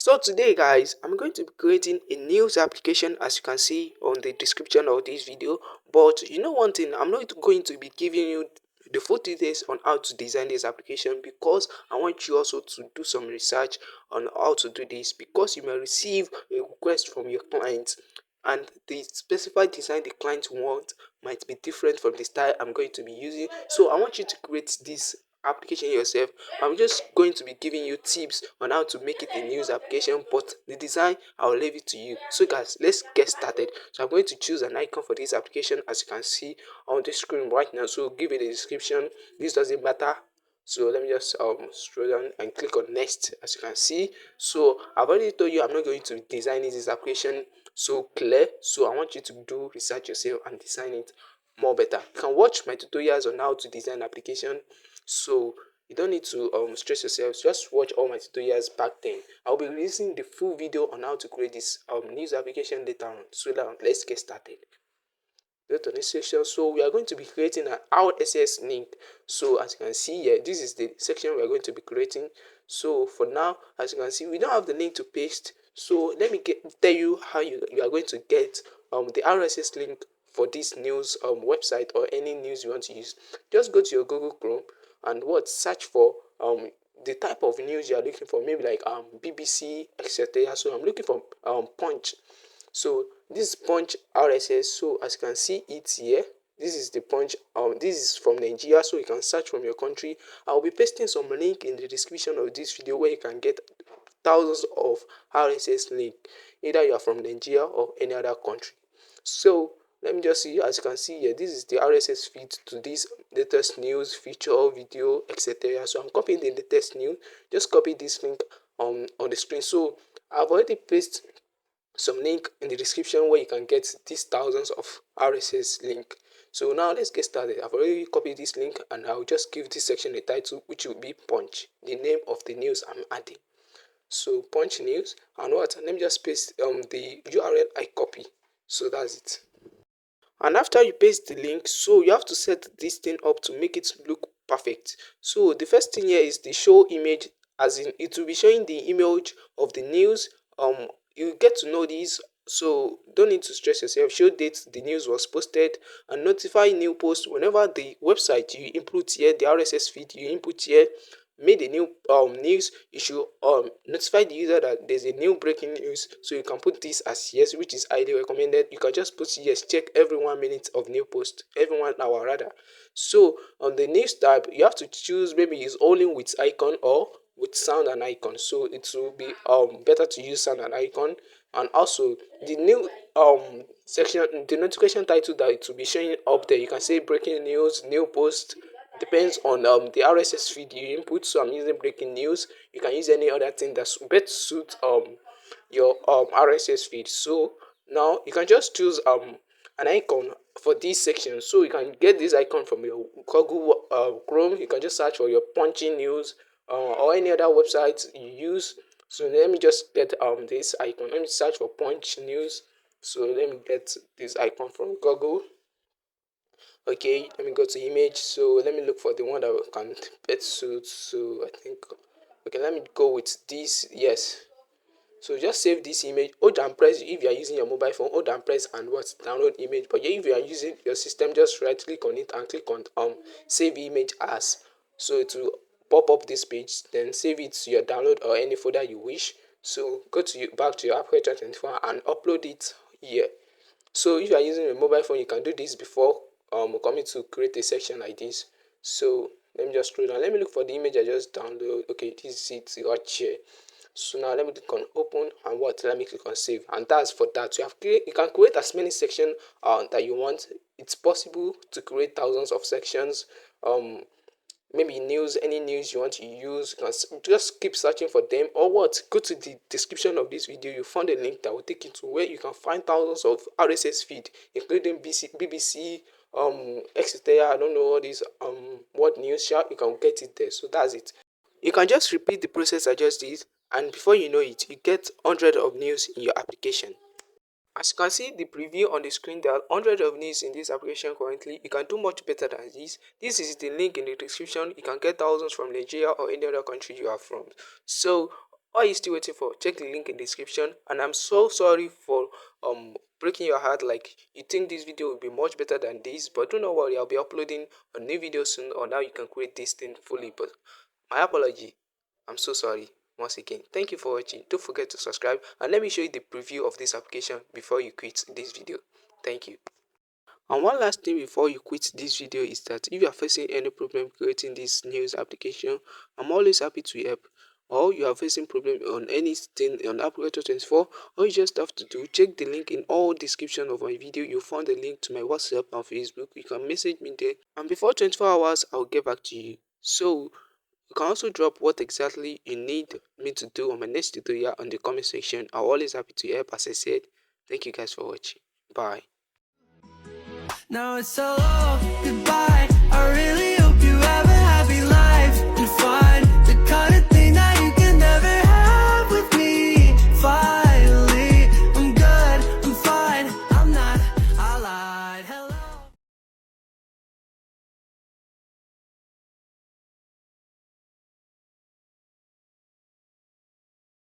So today guys, I'm going to be creating a news application as you can see on the description of this video. But you know one thing, I'm not going to be giving you the full details on how to design this application because I want you also to do some research on how to do this, because you may receive a request from your client and the specified design the client want might be different from the style I'm going to be using. So I want you to create this application yourself. I'm just going to be giving you tips on how to make it a news application, but the design I'll leave it to you. So guys, let's get started. So I'm going to choose an icon for this application as you can see on the screen right now. So give it a description. This doesn't matter. So let me just scroll down and click on next as you can see. So I've already told you I'm not going to design this application so clear, so I want you to do research yourself and design it more better. You can watch my tutorials on how to design application, so you don't need to stress yourself. Just watch all my tutorials back then. I'll be releasing the full video on how to create this news application later on. So now let's get started. Go to this section. So we are going to be creating an RSS link. So as you can see here, this is the section we are going to be creating. So for now, as you can see, we don't have the link to paste. So let me tell you how you are going to get the RSS link for this news website or any news you want to use. Just go to your Google Chrome and search for the type of news you are looking for, maybe like BBC, etc. So I'm looking for Punch. So this Punch RSS. So as you can see it here, this is the Punch. This is from Nigeria, so you can search from your country. I'll be pasting some link in the description of this video where you can get thousands of RSS link, either you are from Nigeria or any other country. So let me just see. As you can see here, this is the RSS feed to this latest news, feature, video, etc. So I'm copying the latest news. Just copy this link on the screen. So I've already pasted some link in the description where you can get these thousands of RSS link. So now let's get started. I've already copied this link and I'll just give this section a title, which will be Punch, the name of the news I'm adding. So Punch news, and let me just paste the URL I copy. So that's it. And after you paste the link, so you have to set this thing up to make it look perfect. So the first thing here is the show image, as in it will be showing the image of the news. You get to know this, so don't need to stress yourself. Show date the news was posted and notify new posts whenever the website you input here, the RSS feed you input here made a new news. You should notify the user that there's a new breaking news, so you can put this as yes, which is highly recommended. You can just put yes, check every 1 minute of new post, every 1 hour rather. So on the news tab, you have to choose maybe it's only with icon or with sound and icon. So it will be better to use sound and icon. And also the new section, the notification title that it will be showing up there, you can say breaking news, new post. Depends on the RSS feed you input. So I'm using breaking news. You can use any other thing that's best suit your RSS feed. So now you can just choose an icon for this section. So you can get this icon from your Google Chrome. You can just search for your punching news or any other website you use. So let me just get this icon. Let me search for punch news. So let me get this icon from Google. Okay, let me go to image. So let me look for the one that can best suit. So I think, okay, let me go with this. Yes. So just save this image. Hold and press if you are using your mobile phone. Hold and press and download image. But if you are using your system, just right click on it and click on save image as. So it will pop up this page. Then save it to your download or any folder you wish. So go to back to your AppCreator24 and upload it here. So if you are using a mobile phone, you can do this before coming to create a section like this. So let me just scroll down. Let me look for the image I just download. Okay, this is it right here. So now let me click on open and let me click on save, and that's for that. You can create as many sections that you want. It's possible to create thousands of sections. Maybe news, any news you want to use, you can just keep searching for them, or go to the description of this video. You find a link that will take you to where you can find thousands of RSS feed, including BBC, etc. I don't know all these what news you can get it there. So that's it. You can just repeat the process I just did, and before you know it, you get hundreds of news in your application. As you can see the preview on the screen, there are hundreds of news in this application currently. You can do much better than this. This is the link in the description. You can get thousands from Nigeria or any other country you are from. So What are you still waiting for? Check the link in the description. And I'm so sorry for breaking your heart. Like, you think this video will be much better than this, but do not worry, I'll be uploading a new video soon on how you can create this thing fully. But my apology. I'm so sorry once again. Thank you for watching. Don't forget to subscribe, and let me show you the preview of this application before you quit this video. Thank you. And one last thing before you quit this video is that if you are facing any problem creating this news application, I'm always happy to help. Or you are facing problem on anything on AppCreator24, all you just have to do, check the link in all description of my video. You'll find the link to my WhatsApp and Facebook. You can message me there, and before 24 hours I'll get back to you. So you can also drop what exactly you need me to do on my next tutorial on the comment section. I'm always happy to help, as I said. Thank you guys for watching. Bye. Now it's all goodbye. I really